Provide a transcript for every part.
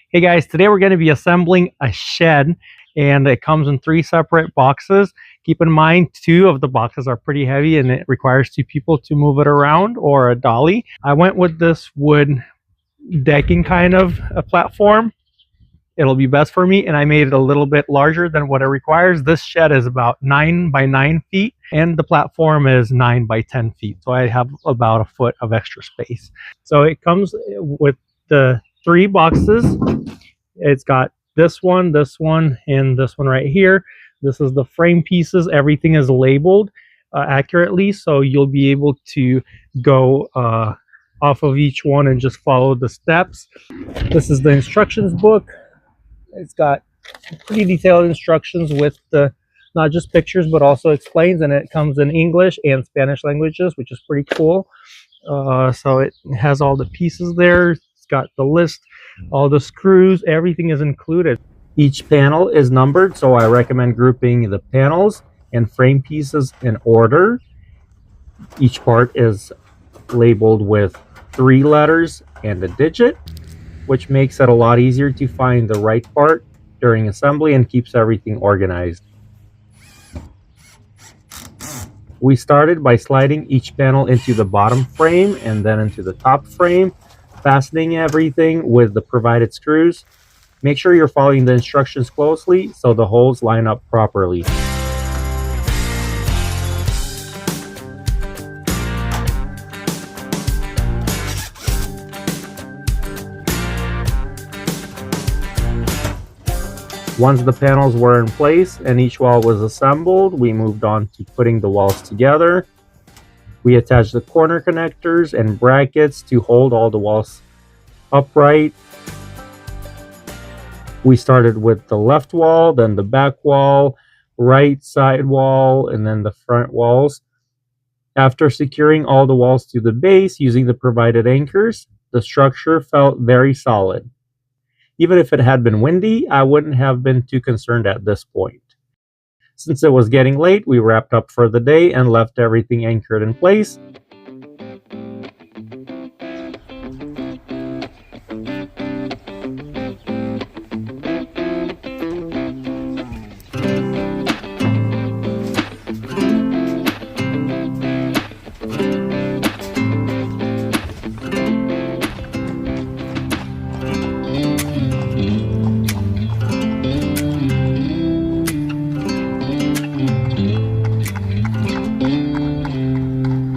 Hey guys, today we're going to be assembling a shed, and it comes in 3 separate boxes. Keep in mind 2 of the boxes are pretty heavy and it requires 2 people to move it around, or a dolly. I went with this wood decking kind of a platform. It'll be best for me, and I made it a little bit larger than what it requires. This shed is about 9 by 9 feet and the platform is 9 by 10 feet, so I have about a foot of extra space. So it comes with the 3 boxes. It's got this one, and this one right here. This is the frame pieces. Everything is labeled accurately, so you'll be able to go off of each one and just follow the steps. This is the instructions book. It's got pretty detailed instructions with the not just pictures but also explains, and it comes in English and Spanish languages, which is pretty cool. So it has all the pieces there. It's got the list, all the screws, everything is included. Each panel is numbered, so I recommend grouping the panels and frame pieces in order. Each part is labeled with 3 letters and a digit, which makes it a lot easier to find the right part during assembly and keeps everything organized. We started by sliding each panel into the bottom frame and then into the top frame, fastening everything with the provided screws. Make sure you're following the instructions closely so the holes line up properly. Once the panels were in place and each wall was assembled, we moved on to putting the walls together. We attached the corner connectors and brackets to hold all the walls upright. We started with the left wall, then the back wall, right side wall, and then the front walls. After securing all the walls to the base using the provided anchors, the structure felt very solid. Even if it had been windy, I wouldn't have been too concerned at this point. Since it was getting late, we wrapped up for the day and left everything anchored in place.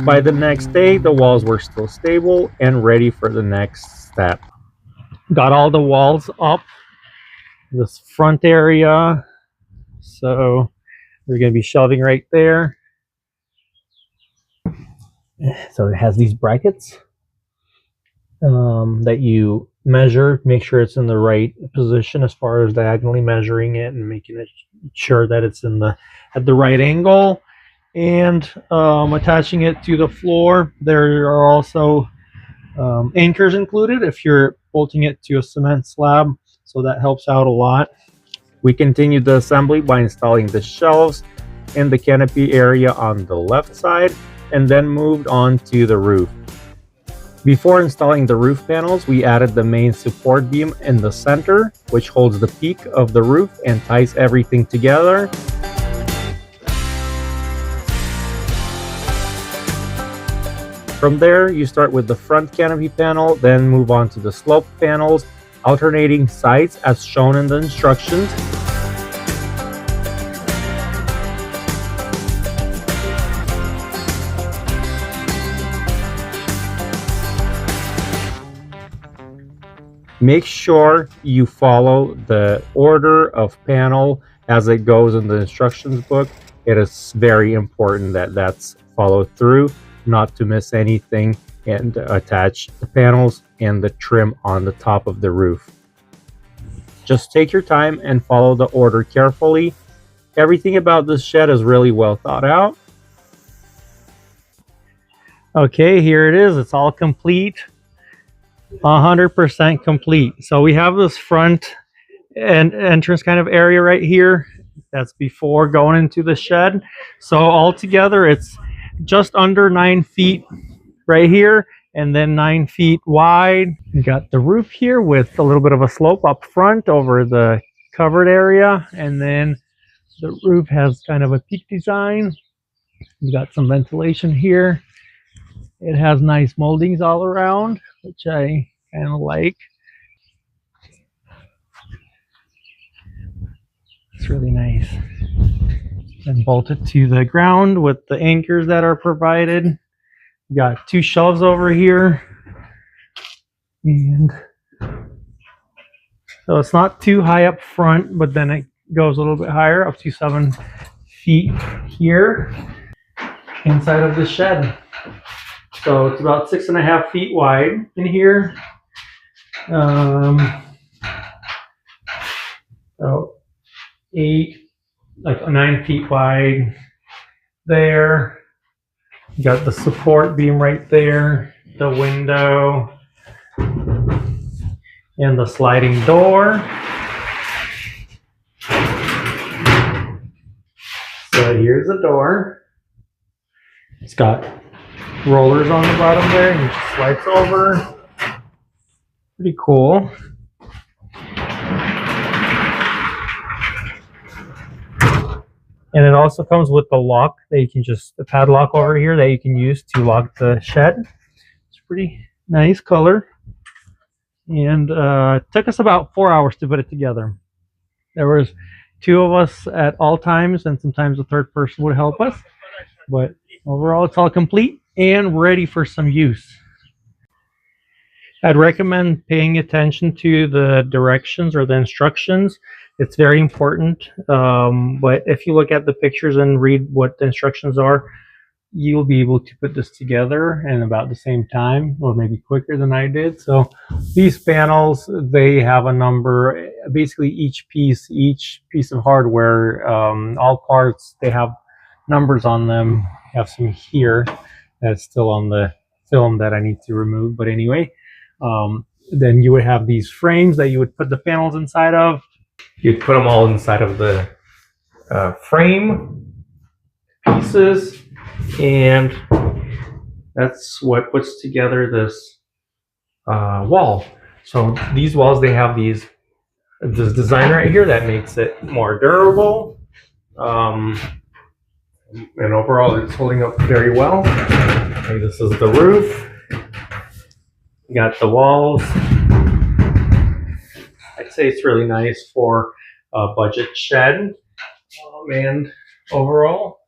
By the next day, the walls were still stable and ready for the next step. Got all the walls up, this front area, so we're going to be shelving right there. So it has these brackets that you measure, make sure it's in the right position as far as diagonally measuring it and making sure that it's at the right angle. And attaching it to the floor. There are also anchors included if you're bolting it to a cement slab, so that helps out a lot. We continued the assembly by installing the shelves in the canopy area on the left side and then moved on to the roof. Before installing the roof panels, we added the main support beam in the center, which holds the peak of the roof and ties everything together. From there, you start with the front canopy panel, then move on to the slope panels, alternating sides as shown in the instructions. Make sure you follow the order of panel as it goes in the instructions book. It is very important that that's followed through, not to miss anything, and attach the panels and the trim on the top of the roof. Just take your time and follow the order carefully. Everything about this shed is really well thought out. Okay, here it is. It's all complete. 100% complete. So we have this front and entrance kind of area right here. That's before going into the shed. So altogether it's just under 9 feet right here, and then 9 feet wide. You got the roof here with a little bit of a slope up front over the covered area, and then the roof has kind of a peak design. You got some ventilation here. It has nice moldings all around, which I kind of like. It's really nice. And bolted to the ground with the anchors that are provided. You got 2 shelves over here. And so it's not too high up front, but then it goes a little bit higher, up to 7 feet here inside of the shed. So it's about 6.5 feet wide in here. So 9 feet wide there. You got the support beam right there, the window, and the sliding door. So here's the door. It's got rollers on the bottom there, and it just slides over. Pretty cool. And it also comes with the lock that you can the padlock over here that you can use to lock the shed. It's pretty nice color. And it took us about 4 hours to put it together. There was 2 of us at all times, and sometimes a third person would help us. But overall, it's all complete and ready for some use. I'd recommend paying attention to the directions or the instructions. It's very important. But if you look at the pictures and read what the instructions are, you'll be able to put this together in about the same time, or maybe quicker than I did. So these panels, they have a number. Basically, each piece of hardware, all parts, they have numbers on them. I have some here that's still on the film that I need to remove. But anyway, then you would have these frames that you would put the panels inside of. You'd put them all inside of the frame pieces, and that's what puts together this wall. So these walls, they have this design right here that makes it more durable, and overall it's holding up very well. Okay, this is the roof. You got the walls. I'd say it's really nice for a budget shed, and overall,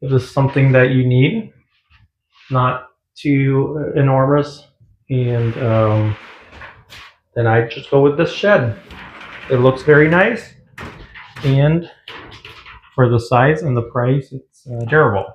if this is something that you need, not too enormous, and then I just go with this shed. It looks very nice, and for the size and the price, it's durable.